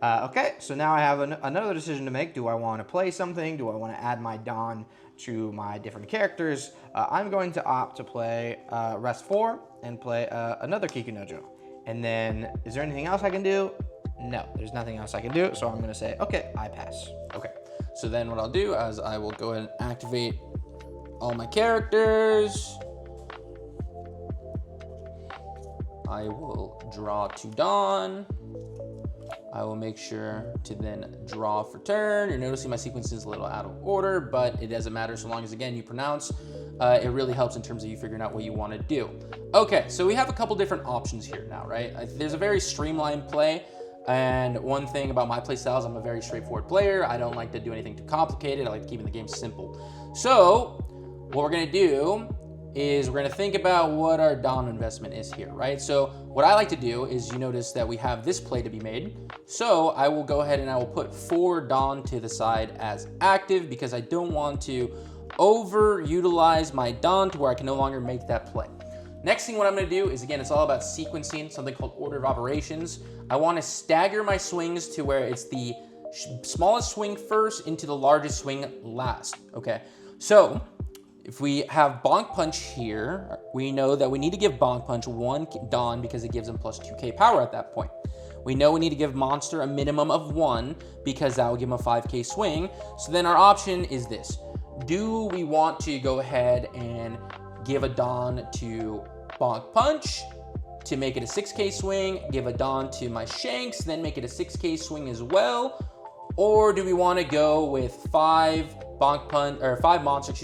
Okay, so now I have another decision to make. Do I want to play something? Do I want to add my Dawn to my different characters? I'm going to opt to play Rest 4 and play another Kikunojo. And then, is there anything else I can do? No, there's nothing else I can do, so I'm going to say, okay, I pass. Okay, so then what I'll do is I will go ahead and activate all my characters. I will draw to Dawn. I will make sure to then draw for turn. You're noticing my sequence is a little out of order, but it doesn't matter so long as, again, you pronounce. It really helps in terms of you figuring out what you want to do. Okay, so we have a couple different options here now, right? There's a very streamlined play, and one thing about my play style is I'm a very straightforward player. I don't like to do anything too complicated. I like keeping the game simple. So what we're going to do is we're going to think about what our Dawn investment is here, right? So what I like to do is, you notice that we have this play to be made. So I will go ahead and I will put 4 Dawn to the side as active because I don't want to overutilize my Dawn to where I can no longer make that play. Next thing what I'm going to do is, again, it's all about sequencing, something called order of operations. I want to stagger my swings to where it's the smallest swing first into the largest swing last, okay? So if we have Bonk Punch here, we know that we need to give Bonk Punch 1 Dawn because it gives him plus 2k power at that point. We know we need to give Monster a minimum of 1 because that will give him a 5k swing. So then our option is this. Do we want to go ahead and give a Dawn to Bonk Punch to make it a 6K swing, give a Dawn to my Shanks, then make it a 6K swing as well? Or do we want to go with 5 monster,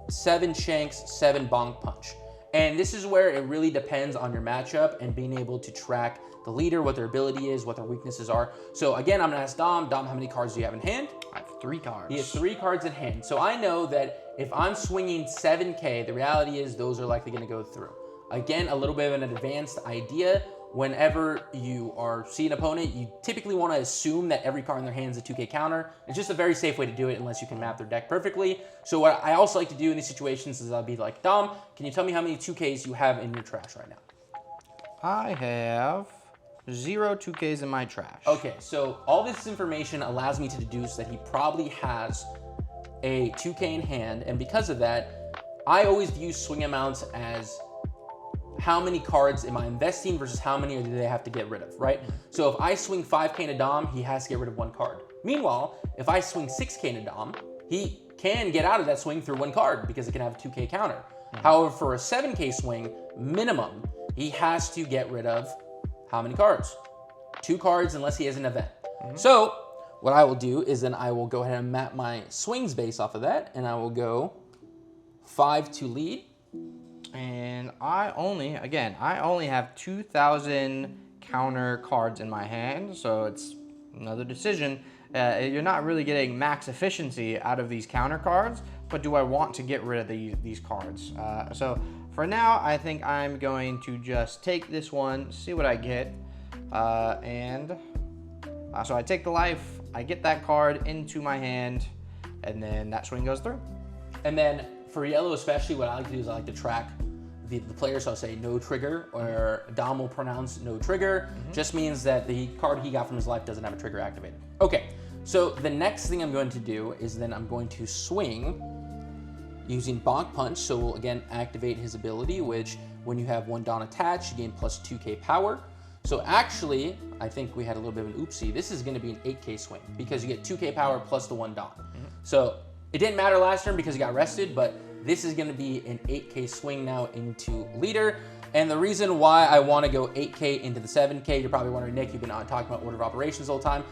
7 Shanks, 7 bonk punch? And this is where it really depends on your matchup and being able to track the leader, what their ability is, what their weaknesses are. So again, I'm gonna ask Dom. Dom, how many cards do you have in hand? I have 3 cards. He has 3 cards in hand. So I know that if I'm swinging 7K, the reality is those are likely gonna go through. Again, a little bit of an advanced idea. Whenever you are seeing an opponent, you typically want to assume that every card in their hand is a 2K counter. It's just a very safe way to do it unless you can map their deck perfectly. So what I also like to do in these situations is I'll be like, Dom, can you tell me how many 2Ks you have in your trash right now? I have 0 2Ks in my trash. Okay, so all this information allows me to deduce that he probably has a 2K in hand, and because of that, I always view swing amounts as how many cards am I investing versus how many do they have to get rid of, right? So if I swing 5K in a Dom, he has to get rid of 1 card. Meanwhile, if I swing 6K in a Dom, he can get out of that swing through 1 card because it can have a 2K counter. However, for a 7K swing, minimum, he has to get rid of how many cards? 2 cards unless he has an event. So what I will do is then I will go ahead and map my swings based off of that, and I will go 5 to lead. And I only have 2,000 counter cards in my hand, so it's another decision. You're not really getting max efficiency out of these counter cards, but do I want to get rid of these cards? So for now, I think I'm going to just take this one, see what I get, so I take the life, I get that card into my hand, and then that swing goes through. And then for yellow especially, what I like to do is I like to track the player, so I'll say no trigger, or Dom will pronounce no trigger. Just means that the card he got from his life doesn't have a trigger activated. Okay, so the next thing I'm going to do is then I'm going to swing using bonk punch, so we'll again activate his ability, which when you have 1 Dawn attached, you gain plus 2K power. So actually, I think we had a little bit of an oopsie. This is gonna be an 8K swing because you get 2K power plus the 1 Dawn. So it didn't matter last turn because he got rested, but this is gonna be an 8K swing now into leader. And the reason why I wanna go 8K into the 7K, you're probably wondering, Nick, you've been talking about order of operations the whole time.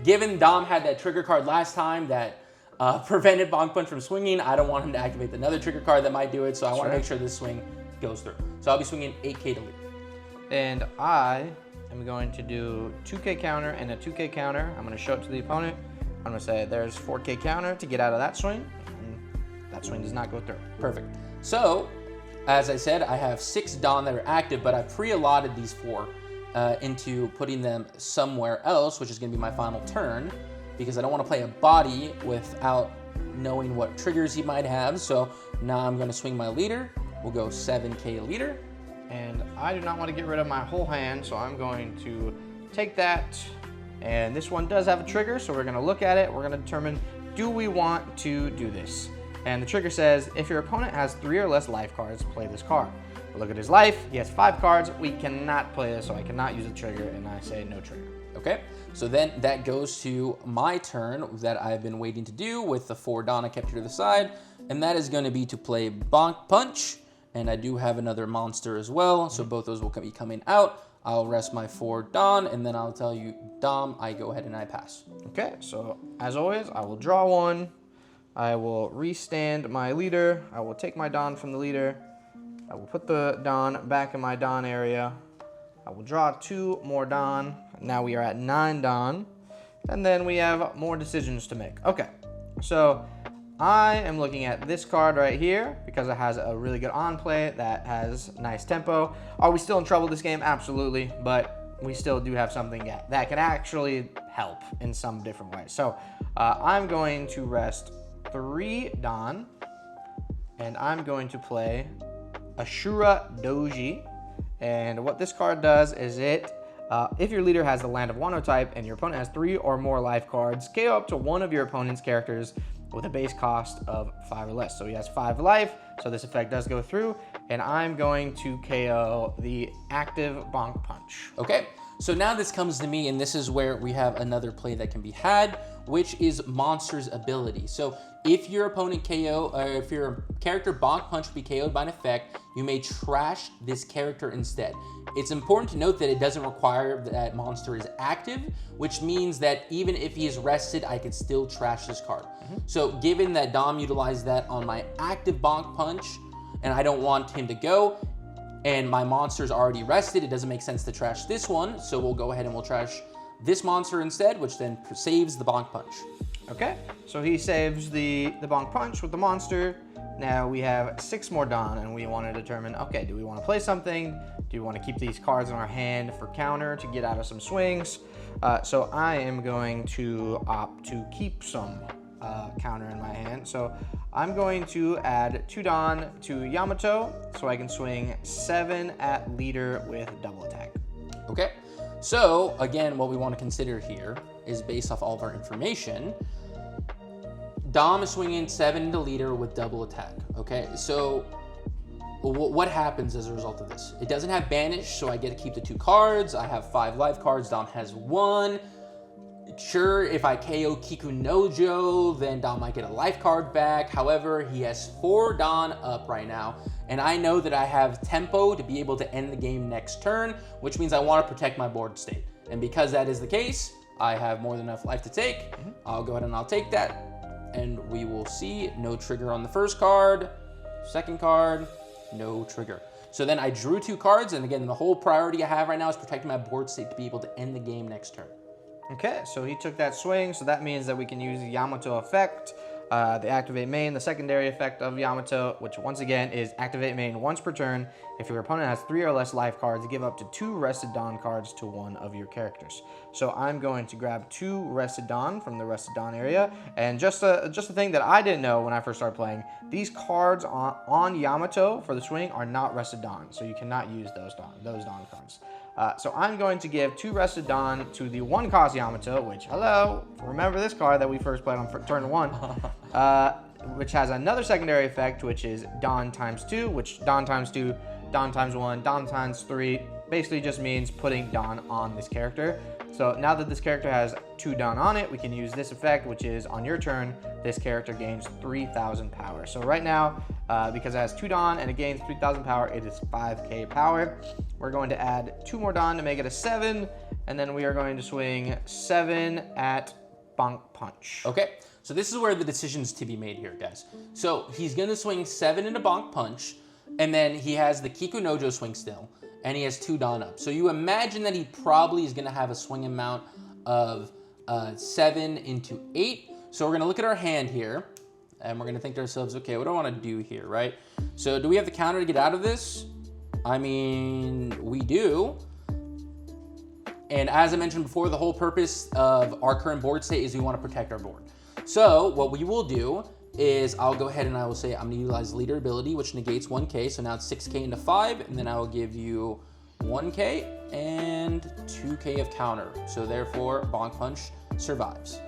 Given Dom had that trigger card last time that prevented Bonk Punch from swinging, I don't want him to activate another trigger card that might do it, so I wanna make sure this swing goes through. So I'll be swinging 8K to lead. And I am going to do 2K counter and a 2K counter. I'm gonna show it to the opponent. I'm gonna say there's 4K counter to get out of that swing. That swing does not go through. Perfect. So, as I said, I have 6 Dawn that are active, but I've pre-allotted these 4 into putting them somewhere else, which is going to be my final turn, because I don't want to play a body without knowing what triggers he might have. So now I'm going to swing my leader. We'll go 7K leader. And I do not want to get rid of my whole hand, so I'm going to take that. And this one does have a trigger, so we're going to look at it. We're going to determine, do we want to do this? And the trigger says, if your opponent has 3 or less life cards, play this card. But look at his life, he has 5 cards. We cannot play this, so I cannot use the trigger, and I say no trigger. Okay, so then that goes to my turn that I've been waiting to do with the 4 Dawn I kept here to the side, and that is going to be to play Bonk Punch, and I do have another monster as well, so both those will be coming out. I'll rest my 4 Dawn, and then I'll tell you, Dom, I go ahead and I pass. Okay, so as always, I will draw 1. I will restand my leader. I will take my Dawn from the leader. I will put the Dawn back in my Dawn area. I will draw 2 more Dawn. Now we are at 9 Dawn. And then we have more decisions to make. Okay, so I am looking at this card right here because it has a really good on play that has nice tempo. Are we still in trouble this game? Absolutely, but we still do have something that can actually help in some different ways. So I'm going to rest 3 Dawn, and I'm going to play Ashura Doji. And what this card does is if your leader has the land of Wano type and your opponent has 3 or more life cards, KO up to one of your opponent's characters with a base cost of 5 or less. So he has 5 life, so this effect does go through, and I'm going to KO the active Bonk Punch. Okay, So now this comes to me, and this is where we have another play that can be had, which is Monster's ability. So if your opponent KO, or if your character Bonk Punch be KO'd by an effect, you may trash this character instead. It's important to note that it doesn't require that monster is active, which means that even if he is rested, I can still trash this card. So given that Dom utilized that on my active Bonk Punch, and I don't want him to go, and my monster's already rested, it doesn't make sense to trash this one, so we'll go ahead and we'll trash this monster instead, which then saves the Bonk Punch. Okay, so he saves the Bonk Punch with the monster. Now we have 6 more Don, and we want to determine, okay, do we want to play something? Do we want to keep these cards in our hand for counter to get out of some swings? So I am going to opt to keep some counter in my hand. So I'm going to add 2 Don to Yamato, so I can swing 7 at leader with double attack. Okay, so again, what we want to consider here is based off all of our information. Dom is swinging 7 to leader with double attack. Okay, so what happens as a result of this? It doesn't have banish, so I get to keep the 2 cards. I have 5 life cards. Dom has 1. Sure, if I KO Kikunojo, then Don might get a life card back. However, he has 4 Don up right now, and I know that I have tempo to be able to end the game next turn, which means I want to protect my board state. And because that is the case, I have more than enough life to take. I'll go ahead and I'll take that, and we will see no trigger on the first card, second card, no trigger. So then I drew 2 cards, and again, the whole priority I have right now is protecting my board state to be able to end the game next turn. Okay, so he took that swing, so that means that we can use the Yamato effect, the activate main, the secondary effect of Yamato, which once again is activate main once per turn. If your opponent has 3 or less life cards, give up to 2 rested Don cards to one of your characters. So I'm going to grab 2 rested Don from the rested Don area, and just a thing that I didn't know when I first started playing, these cards on Yamato for the swing are not rested Don, so you cannot use those Don cards. So I'm going to give 2 rested Don to the 1-cost Yamato, which, hello, remember this card that we first played on turn 1, which has another secondary effect, which is Don times 2, which Don times 2, Don times 1, Don times 3, basically just means putting Don on this character. So now that this character has 2 Don on it, we can use this effect, which is on your turn, this character gains 3,000 power. So right now, because it has 2 Don and it gains 3,000 power, it is 5k power. We're going to add 2 more Don to make it a 7, and then we are going to swing 7 at Bonk Punch. Okay, so this is where the decision's to be made here, guys. So he's going to swing 7 into Bonk Punch, and then he has the Kikunojo swing still, and he has 2 Don up. So you imagine that he probably is going to have a swing amount of 7 into 8. So we're going to look at our hand here, and we're going to think to ourselves, okay, what do I want to do here, right? So do we have the counter to get out of this? I mean, we do. And as I mentioned before, the whole purpose of our current board state is we want to protect our board. So what we will do is I'll go ahead and I will say I'm going to utilize leader ability, which negates 1k. So now it's 6k into 5, and then I will give you 1k and 2k of counter. So therefore, Bonk Punch survives.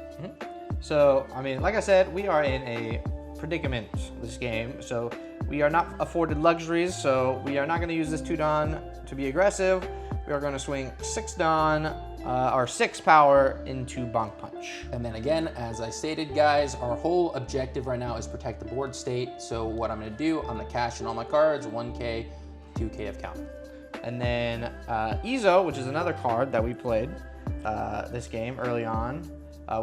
So, I mean, like I said, we are in a predicament this game. So we are not afforded luxuries, so we are not going to use this 2 Don to be aggressive. We are going to swing 6 Don, or 6 power into Bonk Punch. And then again, as I stated, guys, our whole objective right now is protect the board state. So what I'm going to do, I'm going to cash in all my cards, 1k, 2k of counter. And then Izo, which is another card that we played this game early on.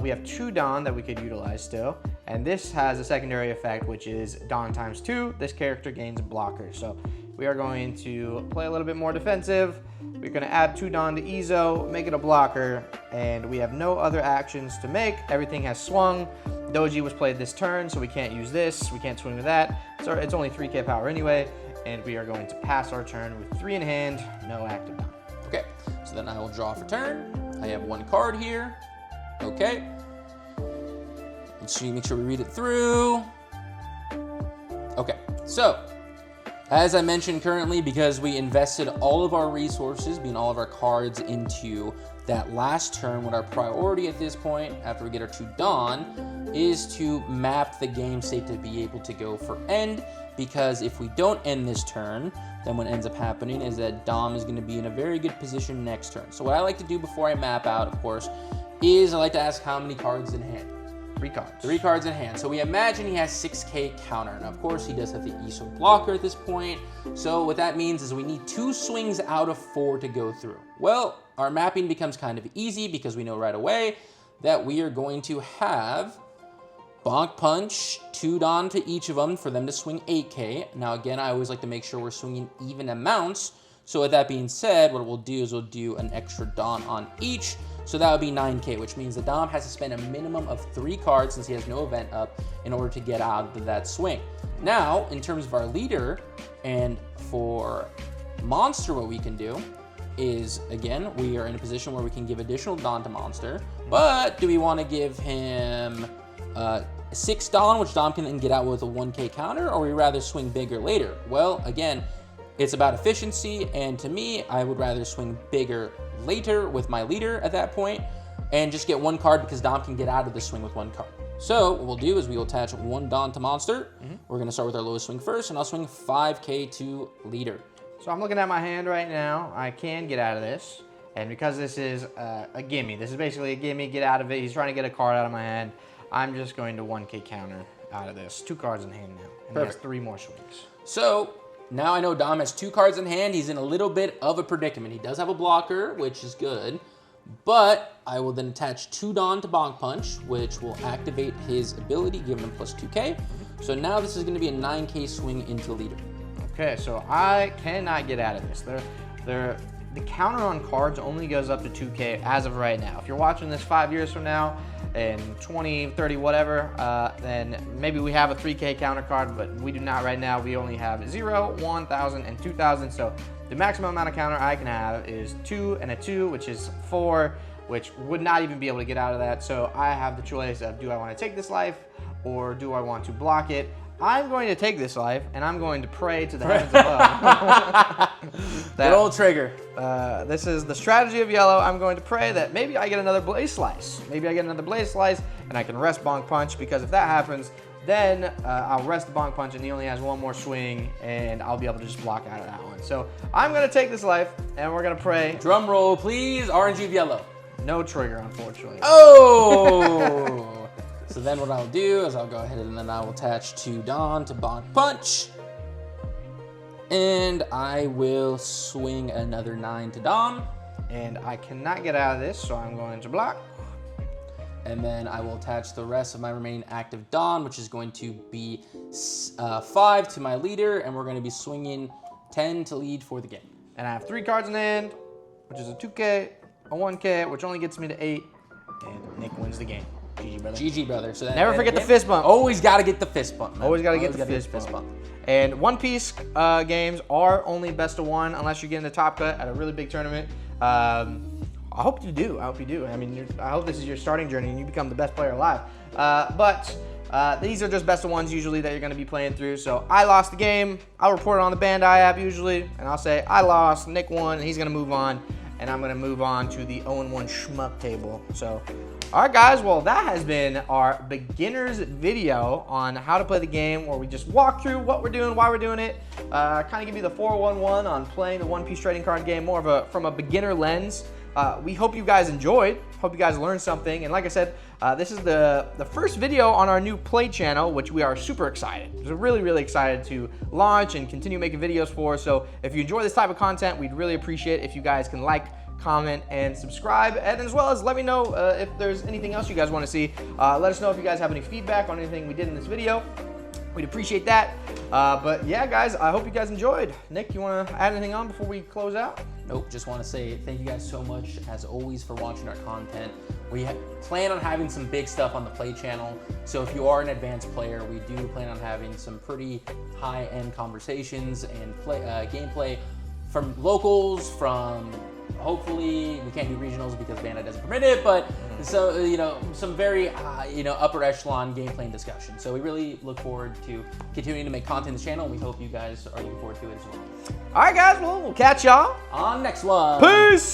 We have 2 Don that we could utilize still, and this has a secondary effect, which is Don times 2. This character gains a blocker, so we are going to play a little bit more defensive. We're going to add 2 Don to Izo, make it a blocker, and we have no other actions to make. Everything has swung. Doji was played this turn, so we can't use this. We can't swing with that. So it's only 3k power anyway, and we are going to pass our turn with 3 in hand, no active Don. Okay, so then I will draw for turn. I have 1 card here. Okay. Let's see, make sure we read it through. Okay, so as I mentioned currently, because we invested all of our resources, being all of our cards, into that last turn, what our priority at this point, after we get our 2 Dawn, is to map the game state to be able to go for end, because if we don't end this turn, then what ends up happening is that Dom is going to be in a very good position next turn. So what I like to do before I map out, of course, is I like to ask how many cards in hand. 3 cards. 3 cards in hand. So we imagine he has 6k counter. Now, of course, he does have the ESO blocker at this point. So what that means is we need 2 swings out of 4 to go through. Well, our mapping becomes kind of easy because we know right away that we are going to have Bonk Punch, 2 Dawn to each of them for them to swing 8k. Now, again, I always like to make sure we're swinging even amounts. So with that being said, what we'll do is we'll do an extra Dawn on each. So that would be 9k, which means the Dom has to spend a minimum of 3 cards since he has no event up in order to get out of that swing. Now, in terms of our leader and for Monster, what we can do is, again, we are in a position where we can give additional Dawn to Monster, but do we want to give him 6 Dawn, which Dom can then get out with a 1k counter, or we rather swing bigger later? Well, again, it's about efficiency, and to me, I would rather swing bigger later with my leader at that point and just get 1 card because Dom can get out of the swing with 1 card. So what we'll do is we will attach 1 Dawn to Monster. We're going to start with our lowest swing first, and I'll swing 5k to leader. So I'm looking at my hand right now. I can get out of this. And because this is a gimme, this is basically a gimme, get out of it. He's trying to get a card out of my hand. I'm just going to 1k counter out of this. 2 cards in hand now. And he has 3 more swings. So now I know Dom has 2 cards in hand. He's in a little bit of a predicament. He does have a blocker, which is good. But I will then attach 2 Dawn to Bonk Punch, which will activate his ability, giving him plus 2k. So now this is going to be a 9k swing into leader. Okay, so I cannot get out of this. The counter on cards only goes up to 2k as of right now. If you're watching this 5 years from now, in 20, 30, whatever, then maybe we have a 3k counter card, but we do not right now. We only have 0, 1,000, and 2,000. So the maximum amount of counter I can have is 2 and a 2, which is 4, which would not even be able to get out of that. So I have the choice of, do I want to take this life or do I want to block it? I'm going to take this life, and I'm going to pray to the heavens above. Good old trigger. This is the strategy of yellow. I'm going to pray that maybe I get another Blaze Slice. Maybe I get another Blaze Slice, and I can rest Bonk Punch, because if that happens, then I'll rest the Bonk Punch, and he only has 1 more swing, and I'll be able to just block out of that one. So I'm going to take this life, and we're going to pray. Drum roll, please. RNG of yellow. No trigger, unfortunately. Oh! So then what I'll do is I'll go ahead and then I will attach 2 Dawn to Bonk Punch. And I will swing another 9 to Dom. And I cannot get out of this, so I'm going to block. And then I will attach the rest of my remaining active Dawn, which is going to be 5 to my leader. And we're going to be swinging 10 to lead for the game. And I have 3 cards in hand, which is a 2k, a 1k, which only gets me to 8. And Nick wins the game. GG, brother. GG, brother. So then, never forget the fist bump. Always got to get the fist bump, man. Always got to get the fist bump. And One Piece games are only best of 1 unless you're getting the top cut at a really big tournament. I hope you do. I hope you do. I mean, I hope this is your starting journey and you become the best player alive. But these are just best of 1s usually that you're going to be playing through. So I lost the game. I'll report it on the Bandai app usually, and I'll say I lost. Nick won, and he's going to move on. And I'm going to move on to the 0-1 Schmuck table. So, all right, guys. Well, that has been our beginner's video on how to play the game, where we just walk through what we're doing, why we're doing it, kind of give you the 411 on playing the One Piece trading card game more from a beginner lens. We hope you guys enjoyed. Hope you guys learned something. And like I said, this is the first video on our new Play channel, which we are super excited. We're really, really excited to launch and continue making videos for. So if you enjoy this type of content, we'd really appreciate if you guys can like, comment, and subscribe. And as well as let me know if there's anything else you guys want to see. Let us know if you guys have any feedback on anything we did in this video. We'd appreciate that. But yeah, guys, I hope you guys enjoyed. Nick, you want to add anything on before we close out? Nope, just want to say thank you guys so much, as always, for watching our content. We plan on having some big stuff on the Play channel, so if you are an advanced player, we do plan on having some pretty high-end conversations and gameplay from locals, from hopefully, we can't do regionals because Bandai doesn't permit it, but so, you know, some very, upper echelon gameplay and discussion. So we really look forward to continuing to make content on this channel, and we hope you guys are looking forward to it as well. All right, guys, well, we'll catch y'all on next one. Peace!